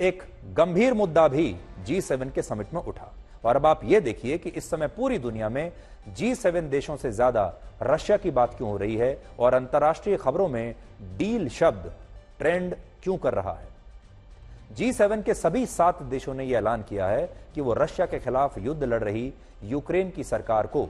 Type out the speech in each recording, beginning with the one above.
एक गंभीर मुद्दा भी G7 के समिट में उठा। और अब आप यह देखिए कि इस समय पूरी दुनिया में G7 देशों से ज्यादा रशिया की बात क्यों हो रही है और अंतर्राष्ट्रीय खबरों में डील शब्द ट्रेंड क्यों कर रहा है। G7 के सभी 7 देशों ने यह ऐलान किया है कि वो रशिया के खिलाफ युद्ध लड़ रही यूक्रेन की सरकार को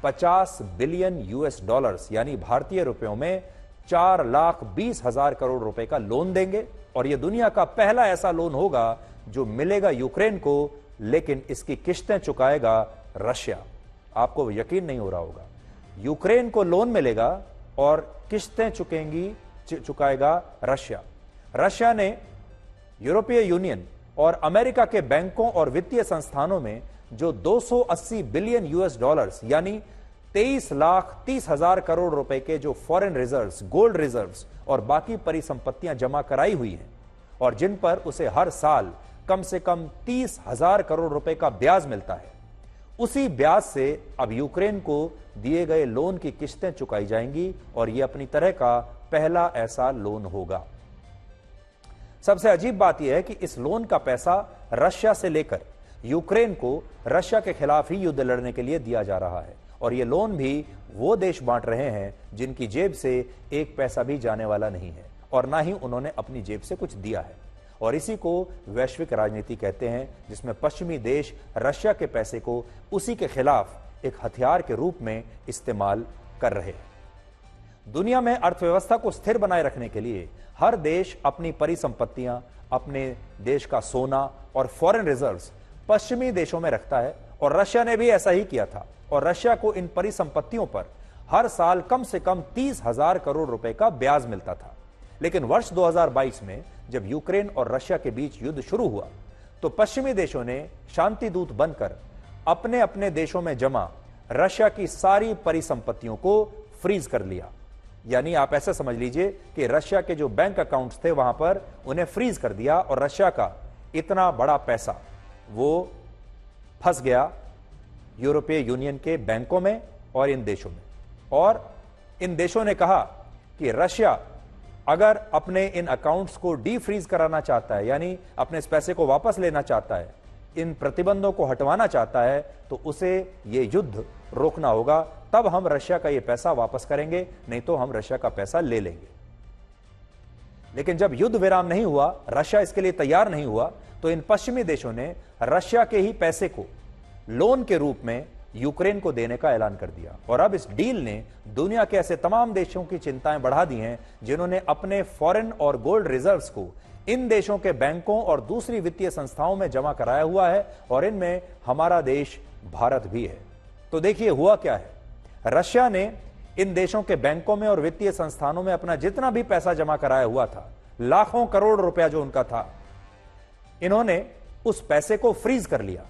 50 बिलियन US डॉलर्स यानी भारतीय रुपयों में 4,20,000 करोड़ रुपए का लोन देंगे। और यह दुनिया का पहला ऐसा लोन होगा जो मिलेगा यूक्रेन को, लेकिन इसकी किश्तें चुकाएगा रशिया। आपको यकीन नहीं हो रहा होगा, यूक्रेन को लोन मिलेगा और किश्तें चुकाएगा रशिया। रशिया ने यूरोपीय यूनियन और अमेरिका के बैंकों और वित्तीय संस्थानों में जो 280 बिलियन US डॉलर्स यानी 23,30,000 करोड़ रुपए के जो फॉरेन रिजर्व्स, गोल्ड रिजर्व्स और बाकी परिसंपत्तियां जमा कराई हुई हैं और जिन पर उसे हर साल कम से कम 30,000 करोड़ रुपए का ब्याज मिलता है, उसी ब्याज से अब यूक्रेन को दिए गए लोन की किश्तें चुकाई जाएंगी और यह अपनी तरह का पहला ऐसा लोन होगा। सबसे अजीब बात यह है कि इस लोन का पैसा रशिया से लेकर यूक्रेन को रशिया के खिलाफ ही युद्ध लड़ने के लिए दिया जा रहा है और यह लोन भी वो देश बांट रहे हैं जिनकी जेब से एक पैसा भी जाने वाला नहीं है और ना ही उन्होंने अपनी जेब से कुछ दिया है। और इसी को वैश्विक राजनीति कहते हैं, जिसमें पश्चिमी देश रशिया के पैसे को उसी के खिलाफ एक हथियार के रूप में इस्तेमाल कर रहे हैं। दुनिया में अर्थव्यवस्था को स्थिर बनाए रखने के लिए हर देश अपनी परिसंपत्तियां, अपने देश का सोना और फॉरेन रिजर्व्स पश्चिमी देशों में रखता है और रशिया ने भी ऐसा ही किया था और रशिया को इन परिसंपत्तियों पर हर साल कम से कम 30,000 करोड़ रुपए का ब्याज मिलता था। लेकिन वर्ष 2022 में जब यूक्रेन और रशिया के बीच युद्ध शुरू हुआ तो पश्चिमी देशों ने शांति दूत बनकर अपने अपने देशों में जमा रशिया की सारी परिसंपत्तियों को फ्रीज कर लिया। यानी आप ऐसा समझ लीजिए कि रशिया के जो बैंक अकाउंट्स थे वहां पर उन्हें फ्रीज कर दिया और रशिया का इतना बड़ा पैसा वो फंस गया यूरोपीय यूनियन के बैंकों में और इन देशों में। और इन देशों ने कहा कि रशिया अगर अपने इन अकाउंट्स को डीफ्रीज कराना चाहता है, यानी अपने इस पैसे को वापस लेना चाहता है, इन प्रतिबंधों को हटवाना चाहता है, तो उसे ये युद्ध रोकना होगा, तब हम रशिया का ये पैसा वापस करेंगे, नहीं तो हम रशिया का पैसा ले लेंगे। लेकिन जब युद्ध विराम नहीं हुआ, रशिया इसके लिए तैयार नहीं हुआ, तो इन पश्चिमी देशों ने रशिया के ही पैसे को लोन के रूप में यूक्रेन को देने का ऐलान कर दिया। और अब इस डील ने दुनिया के ऐसे तमाम देशों की चिंताएं बढ़ा दी हैं जिन्होंने अपने फॉरेन और गोल्ड रिजर्व्स को इन देशों के बैंकों और दूसरी वित्तीय संस्थाओं में जमा कराया हुआ है और इनमें हमारा देश भारत भी है। तो देखिए हुआ क्या है, रशिया ने इन देशों के बैंकों में और वित्तीय संस्थानों में अपना जितना भी पैसा जमा कराया हुआ था, लाखों करोड़ रुपया जो उनका था, इन्होंने उस पैसे को फ्रीज कर लिया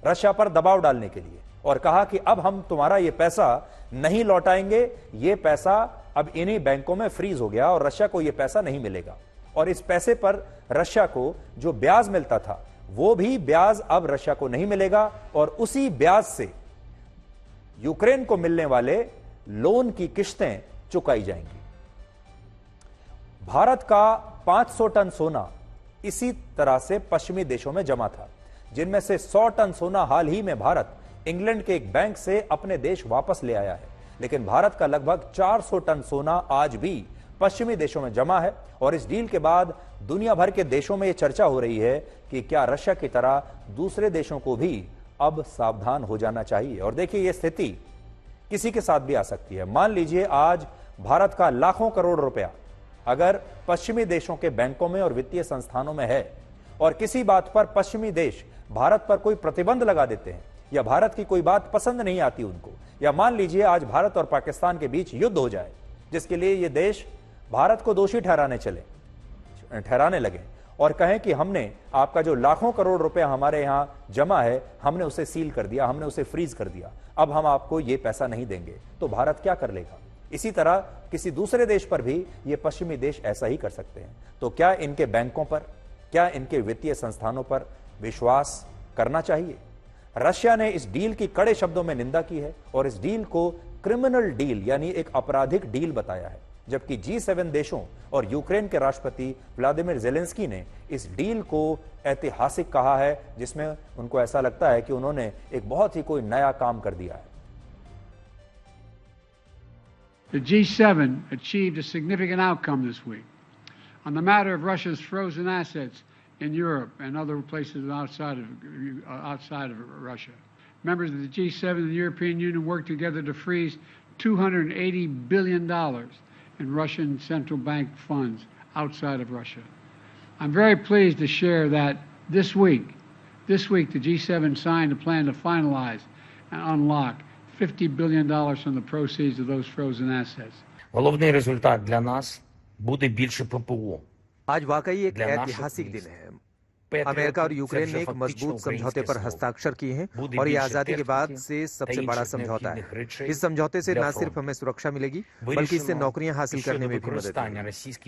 रशिया पर दबाव डालने के लिए और कहा कि अब हम तुम्हारा ये पैसा नहीं लौटाएंगे, ये पैसा अब इन्हीं बैंकों में फ्रीज हो गया और रशिया को ये पैसा नहीं मिलेगा। और इस पैसे पर रशिया को जो ब्याज मिलता था वो भी ब्याज अब रशिया को नहीं मिलेगा और उसी ब्याज से यूक्रेन को मिलने वाले लोन की किश्तें चुकाई जाएंगी। भारत का 500 टन सोना इसी तरह से पश्चिमी देशों में जमा था, जिनमें से 100 टन सोना हाल ही में भारत इंग्लैंड के एक बैंक से अपने देश वापस ले आया है। लेकिन भारत का लगभग 400 टन सोना आज भी पश्चिमी देशों में जमा है और इस डील के बाद दुनिया भर के देशों में यह चर्चा हो रही है कि क्या रशिया की तरह दूसरे देशों को भी अब सावधान हो जाना चाहिए। और देखिए यह स्थिति किसी के साथ भी आ सकती है। मान लीजिए आज भारत का लाखों करोड़ रुपया अगर पश्चिमी देशों के बैंकों में और वित्तीय संस्थानों में है और किसी बात पर पश्चिमी देश भारत पर कोई प्रतिबंध लगा देते हैं या भारत की कोई बात पसंद नहीं आती उनको, या मान लीजिए आज भारत और पाकिस्तान के बीच युद्ध हो जाए जिसके लिए ये देश भारत को दोषी ठहराने लगे और कहें कि हमने आपका जो लाखों करोड़ रुपया हमारे यहां जमा है हमने उसे सील कर दिया, हमने उसे फ्रीज कर दिया, अब हम आपको ये पैसा नहीं देंगे, तो भारत क्या कर लेगा। इसी तरह किसी दूसरे देश पर भी ये पश्चिमी देश ऐसा ही कर सकते हैं। तो क्या इनके बैंकों पर, क्या इनके वित्तीय संस्थानों पर विश्वास करना चाहिए। रशिया ने इस डील की कड़े शब्दों में निंदा की है और इस डील को क्रिमिनल डील यानी एक आपराधिक डील बताया है। जबकि G7 देशों और यूक्रेन के राष्ट्रपति व्लादिमीर ज़ेलेंस्की ने इस डील को ऐतिहासिक कहा है, जिसमें उनको ऐसा लगता है कि उन्होंने एक बहुत ही कोई नया काम कर दिया है। The G7 achieved a significant outcome this week on the matter of Russia's frozen assets in Europe and other places outside of Russia. Members of the G7 and the European Union worked together to freeze $280 billion in Russian central bank funds outside of Russia. I'm very pleased to share that this week, the G7 signed a plan to finalize and unlock $50 billion from the proceeds of those frozen assets. Головний результат для нас буде більше ППО. आज वाकई एक ऐतिहासिक दिन है। America और Ukraine ने एक मजबूत समझौते पर हस्ताक्षर किए हैं और ये आजादी के बाद से सबसे बड़ा समझौता है। इस समझौते से न सिर्फ हमें सुरक्षा मिलेगी, बल्कि इससे नौकरियां हासिल करने में भी मदद मिलेगी।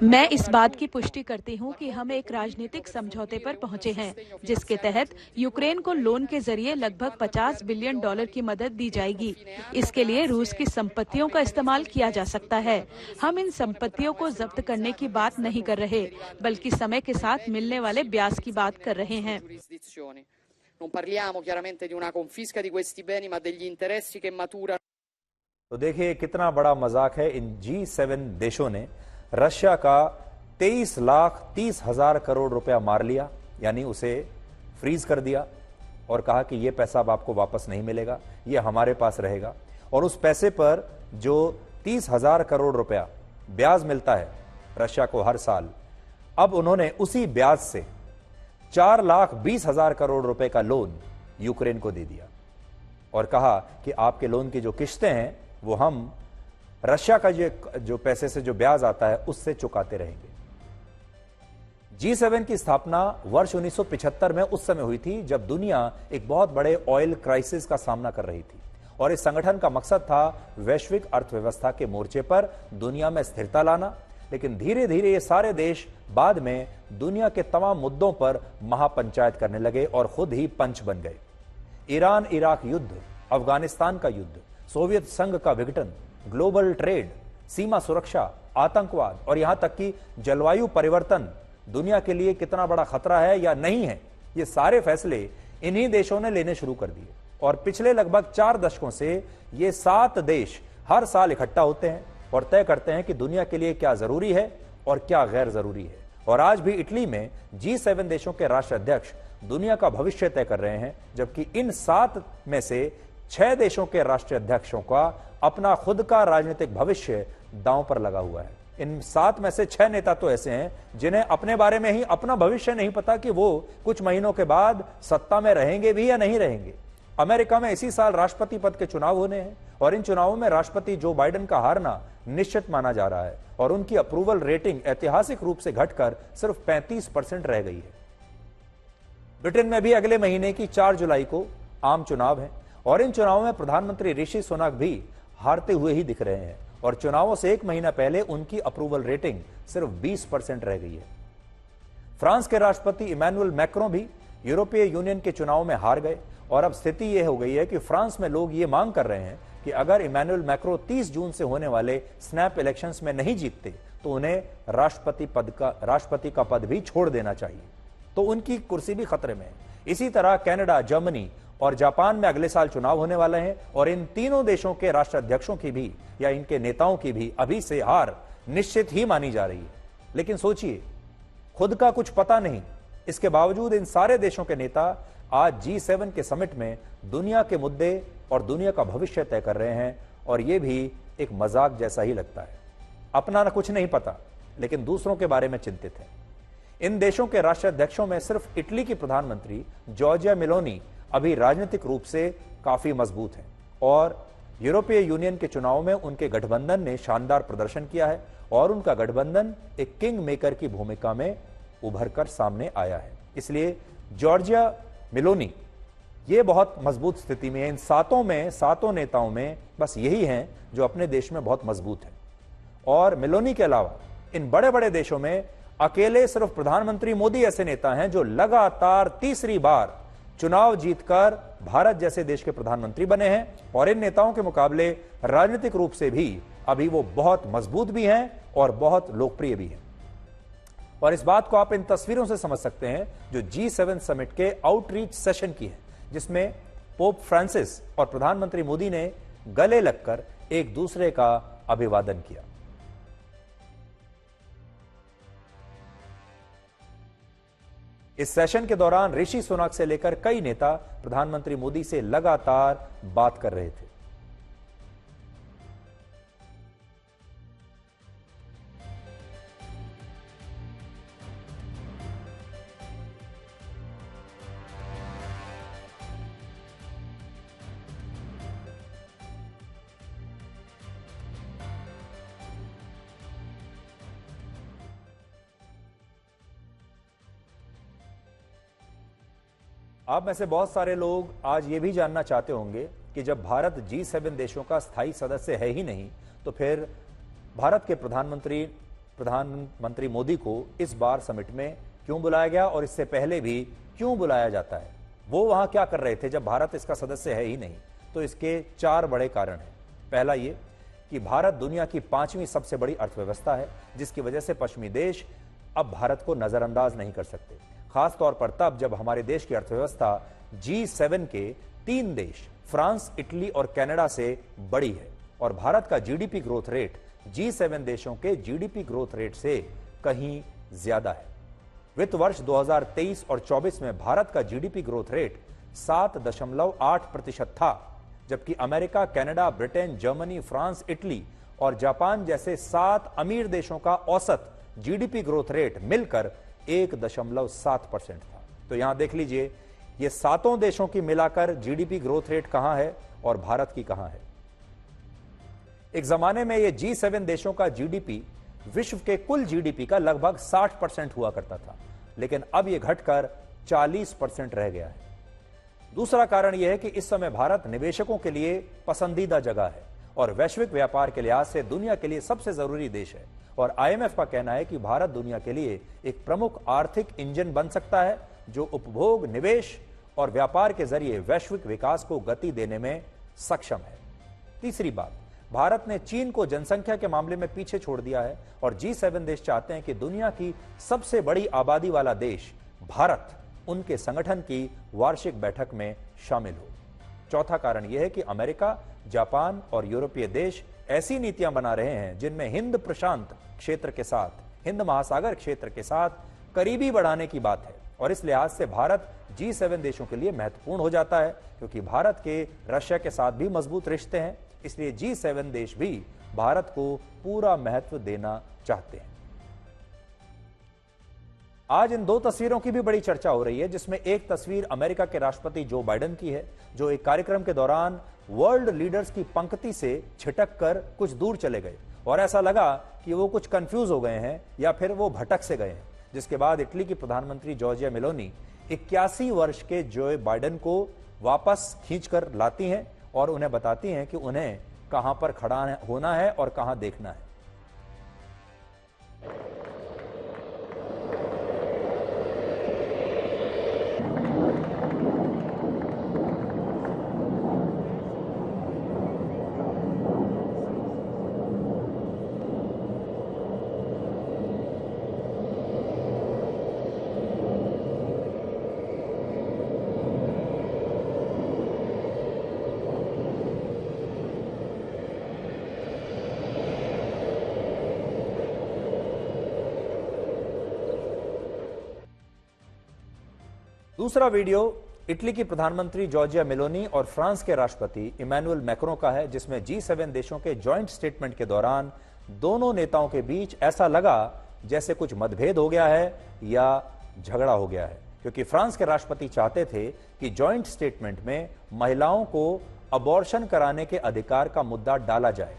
मैं इस बात की पुष्टि करती हूं कि हम एक राजनीतिक समझौते पर पहुंचे हैं, जिसके तहत यूक्रेन को लोन के जरिए लगभग $50 बिलियन की मदद दी जाएगी। इसके लिए रूस की संपत्तियों का इस्तेमाल किया जा सकता है। हम इन संपत्तियों को जब्त करने की बात नहीं कर रहे, बल्कि समय के साथ मिलने वाले ब्याज की बात कर रहे हैं। Non parliamo chiaramente di una confisca di questi beni, ma degli interessi che maturano. तो देखिए कितना बड़ा मजाक है। इन G7 देशों ने रशिया का 23,30,000 करोड़ रुपया मार लिया, यानी उसे फ्रीज कर दिया और कहा कि यह पैसा अब आपको वापस नहीं मिलेगा, यह हमारे पास रहेगा। और उस पैसे पर जो 30,000 करोड़ रुपया ब्याज मिलता है रशिया को हर साल, अब उन्होंने उसी ब्याज से 4,20,000 करोड़ रुपए का लोन यूक्रेन को दे दिया और कहा कि आपके लोन की जो किश्तें हैं वो हम रशिया का जो पैसे से जो ब्याज आता है उससे चुकाते रहेंगे। G7 की स्थापना वर्ष 1975 में उस समय हुई थी जब दुनिया एक बहुत बड़े ऑयल क्राइसिस का सामना कर रही थी और इस संगठन का मकसद था वैश्विक अर्थव्यवस्था के मोर्चे पर दुनिया में स्थिरता लाना। लेकिन धीरे धीरे ये सारे देश बाद में दुनिया के तमाम मुद्दों पर महापंचायत करने लगे और खुद ही पंच बन गए। ईरान इराक युद्ध, अफगानिस्तान का युद्ध, सोवियत संघ का विघटन, ग्लोबल ट्रेड, सीमा सुरक्षा, आतंकवाद और यहां तक कि जलवायु परिवर्तन दुनिया के लिए कितना बड़ा खतरा है या नहीं है, ये सारे फैसले इन्हीं देशों ने लेने शुरू कर दिए। और पिछले लगभग 4 दशकों से ये 7 देश हर साल इकट्ठा होते हैं और तय करते हैं कि दुनिया के लिए क्या जरूरी है और क्या गैर जरूरी है। और आज भी इटली में G7 देशों के राष्ट्र अध्यक्ष दुनिया का भविष्य तय कर रहे हैं, जबकि इन 7 में से 6 देशों के राष्ट्रीय अध्यक्षों का अपना खुद का राजनीतिक भविष्य दांव पर लगा हुआ है। इन 7 में से 6 नेता तो ऐसे हैं जिन्हें अपने बारे में ही अपना भविष्य नहीं पता कि वो कुछ महीनों के बाद सत्ता में रहेंगे भी या नहीं रहेंगे। अमेरिका में इसी साल राष्ट्रपति पद के चुनाव होने हैं और इन चुनावों में राष्ट्रपति जो बाइडेन का हारना निश्चित माना जा रहा है और उनकी अप्रूवल रेटिंग ऐतिहासिक रूप से घटकर सिर्फ 35% रह गई है। ब्रिटेन में भी अगले महीने की 4 जुलाई को आम चुनाव है और इन चुनावों में प्रधानमंत्री ऋषि सुनक भी हारते हुए ही दिख रहे हैं और चुनावों से 1 महीना पहले उनकी अप्रूवल रेटिंग सिर्फ 20% रह गई है। फ्रांस के राष्ट्रपति इमैनुअल मैक्रों भी यूरोपीय यूनियन के चुनाव में हार गए और अब स्थिति यह हो गई है कि फ्रांस में लोग ये मांग कर रहे हैं कि अगर इमैनुअल मैक्रों 30 जून से होने वाले स्नैप इलेक्शंस में नहीं जीतते तो उन्हें राष्ट्रपति का पद भी छोड़ देना चाहिए, तो उनकी कुर्सी भी खतरे में है। इसी तरह कनाडा, जर्मनी और जापान में अगले साल चुनाव होने वाले हैं और इन तीनों देशों के राष्ट्राध्यक्षों की भी या इनके नेताओं की भी अभी से हार निश्चित ही मानी जा रही है। लेकिन सोचिए, खुद का कुछ पता नहीं, इसके बावजूद इन सारे देशों के नेता आज G7 के समिट में दुनिया के मुद्दे और दुनिया का भविष्य तय कर रहे हैं और यह भी एक मजाक जैसा ही लगता है। अपना ना कुछ नहीं पता लेकिन दूसरों के बारे में चिंतित है। इन देशों के राष्ट्राध्यक्षों में सिर्फ इटली की प्रधानमंत्री जॉर्जिया मेलोनी अभी राजनीतिक रूप से काफी मजबूत हैं और यूरोपीय यूनियन के चुनाव में उनके गठबंधन ने शानदार प्रदर्शन किया है और उनका गठबंधन एक किंग मेकर की भूमिका में उभरकर सामने आया है। इसलिए जॉर्जिया मेलोनी ये बहुत मजबूत स्थिति में है। इन 7 नेताओं में बस यही हैं जो अपने देश में बहुत मजबूत हैं और मेलोनी के अलावा इन बड़े बड़े देशों में अकेले सिर्फ प्रधानमंत्री मोदी ऐसे नेता हैं जो लगातार तीसरी बार चुनाव जीतकर भारत जैसे देश के प्रधानमंत्री बने हैं और इन नेताओं के मुकाबले राजनीतिक रूप से भी अभी वो बहुत मजबूत भी हैं और बहुत लोकप्रिय भी हैं। और इस बात को आप इन तस्वीरों से समझ सकते हैं जो G7 समिट के आउटरीच सेशन की है, जिसमें पोप फ्रांसिस और प्रधानमंत्री मोदी ने गले लगकर एक दूसरे का अभिवादन किया। इस सेशन के दौरान ऋषि सुनक से लेकर कई नेता प्रधानमंत्री मोदी से लगातार बात कर रहे थे। आप में से बहुत सारे लोग आज ये भी जानना चाहते होंगे कि जब भारत G7 देशों का स्थायी सदस्य है ही नहीं, तो फिर भारत के प्रधानमंत्री मोदी को इस बार समिट में क्यों बुलाया गया और इससे पहले भी क्यों बुलाया जाता है। वो वहां क्या कर रहे थे जब भारत इसका सदस्य है ही नहीं। तो इसके 4 बड़े कारण हैं। पहला ये कि भारत दुनिया की 5वीं सबसे बड़ी अर्थव्यवस्था है, जिसकी वजह से पश्चिमी देश अब भारत को नजरअंदाज नहीं कर सकते, खास तौर पर तब जब हमारे देश की अर्थव्यवस्था G7 के 3 देश फ्रांस, इटली और कनाडा से बड़ी है और भारत का जीडीपी ग्रोथ रेट G7 देशों के जीडीपी ग्रोथ रेट से कहीं ज्यादा है। वित्त वर्ष 2023 और 24 में भारत का जीडीपी ग्रोथ रेट 7.8% था, जबकि America, Canada, Britain, Germany, France, Italy और जापान जैसे 7 अमीर देशों का औसत जीडीपी ग्रोथ रेट मिलकर 1.7% था। तो यहां देख लीजिए, ये 7 देशों की मिलाकर जीडीपी ग्रोथ रेट कहां है और भारत की कहां है। एक जमाने में ये G7 देशों का जीडीपी विश्व के कुल जीडीपी का लगभग 60% हुआ करता था, लेकिन अब यह घटकर 40% रह गया है। दूसरा कारण यह है कि इस समय भारत निवेशकों के लिए पसंदीदा जगह है और वैश्विक व्यापार के लिहाज से दुनिया के लिए सबसे जरूरी देश है। और IMF का कहना है कि भारत दुनिया के लिए एक प्रमुख आर्थिक इंजन बन सकता है, जो उपभोग, निवेश और व्यापार के जरिए वैश्विक विकास को गति देने में सक्षम है। तीसरी बात, भारत ने चीन को जनसंख्या के मामले में पीछे छोड़ दिया है और G7 देश चाहते हैं कि दुनिया की सबसे बड़ी आबादी वाला देश भारत उनके संगठन की वार्षिक बैठक में शामिल हो। चौथा कारण यह है कि अमेरिका, जापान और यूरोपीय देश ऐसी नीतियां बना रहे हैं जिनमें हिंद प्रशांत क्षेत्र के साथ, हिंद महासागर क्षेत्र के साथ करीबी बढ़ाने की बात है और इस लिहाज से भारत G7 देशों के लिए महत्वपूर्ण हो जाता है, क्योंकि भारत के रशिया के साथ भी मजबूत रिश्ते हैं। इसलिए G7 देश भी भारत को पूरा महत्व देना चाहते हैं। आज इन 2 तस्वीरों की भी बड़ी चर्चा हो रही है, जिसमें एक तस्वीर अमेरिका के राष्ट्रपति जो बाइडेन की है, जो एक कार्यक्रम के दौरान वर्ल्ड लीडर्स की पंक्ति से छिटक कर कुछ दूर चले गए और ऐसा लगा कि वो कुछ कंफ्यूज हो गए हैं या फिर वो भटक से गए हैं। जिसके बाद इटली की प्रधानमंत्री जॉर्जिया मेलोनी 81 वर्ष के जो बाइडेन को वापस खींचकर लाती हैं और उन्हें बताती हैं कि उन्हें कहां पर खड़ा होना है और कहां देखना है। दूसरा वीडियो इटली की प्रधानमंत्री जॉर्जिया मेलोनी और फ्रांस के राष्ट्रपति इमैनुअल मैक्रों का है, जिसमें G7 देशों के जॉइंट स्टेटमेंट के दौरान दोनों नेताओं के बीच ऐसा लगा जैसे कुछ मतभेद हो गया है या झगड़ा हो गया है, क्योंकि फ्रांस के राष्ट्रपति चाहते थे कि जॉइंट स्टेटमेंट में महिलाओं को अबॉर्शन कराने के अधिकार का मुद्दा डाला जाए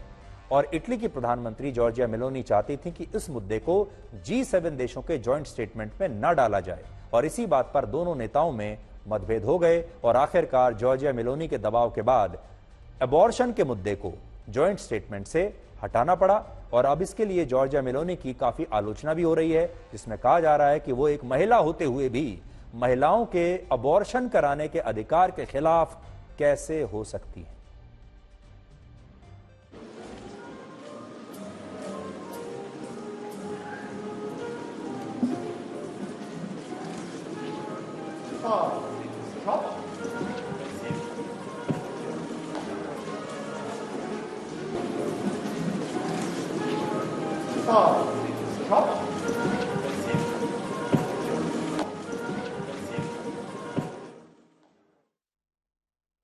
और इटली की प्रधानमंत्री जॉर्जिया मेलोनी चाहती थी कि इस मुद्दे को G7 देशों के जॉइंट स्टेटमेंट में न डाला जाए और इसी बात पर दोनों नेताओं में मतभेद हो गए और आखिरकार जॉर्जिया मेलोनी के दबाव के बाद अबॉर्शन के मुद्दे को जॉइंट स्टेटमेंट से हटाना पड़ा। और अब इसके लिए जॉर्जिया मेलोनी की काफी आलोचना भी हो रही है, जिसमें कहा जा रहा है कि वो एक महिला होते हुए भी महिलाओं के अबॉर्शन कराने के अधिकार के खिलाफ कैसे हो सकती है?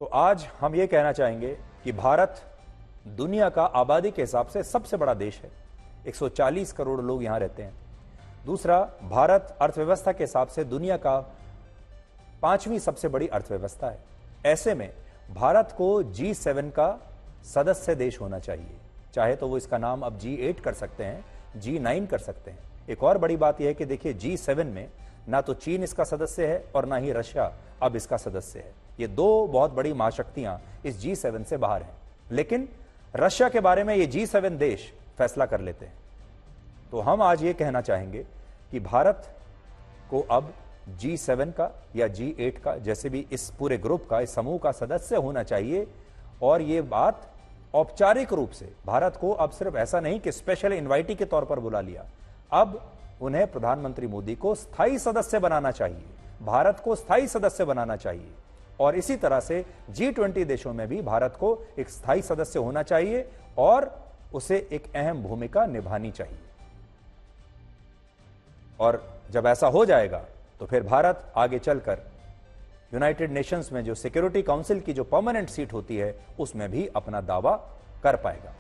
तो आज हम ये कहना चाहेंगे कि भारत दुनिया का आबादी के हिसाब से सबसे बड़ा देश है। 140 करोड़ लोग यहां रहते हैं। दूसरा, भारत अर्थव्यवस्था के हिसाब से दुनिया का 5वीं सबसे बड़ी अर्थव्यवस्था है। ऐसे में भारत को G7 का सदस्य देश होना चाहिए। चाहे तो वो इसका नाम अब G8 कर सकते हैं, G9 कर सकते हैं। एक और बड़ी बात यह है कि देखिए, G7 में ना तो चीन इसका सदस्य है और ना ही रशिया अब इसका सदस्य है। ये दो बहुत बड़ी महाशक्तियां इस G7 से बाहर हैं। लेकिन रशिया के बारे में ये G7 देश फैसला कर लेते हैं। तो हम आज ये कहना चाहेंगे कि भारत को अब G7 का या G8 का, जैसे भी इस पूरे ग्रुप का, इस समूह का सदस्य होना चाहिए। और ये बात औपचारिक रूप से भारत को अब सिर्फ ऐसा नहीं कि स्पेशल इनवाइटी के तौर पर बुला लिया, अब उन्हें प्रधानमंत्री मोदी को स्थायी सदस्य बनाना चाहिए, भारत को स्थायी सदस्य बनाना चाहिए। और इसी तरह से G20 देशों में भी भारत को एक स्थायी सदस्य होना चाहिए और उसे एक अहम भूमिका निभानी चाहिए। और जब ऐसा हो जाएगा तो फिर भारत आगे चलकर यूनाइटेड नेशंस में जो सिक्योरिटी काउंसिल की जो परमानेंट सीट होती है उसमें भी अपना दावा कर पाएगा।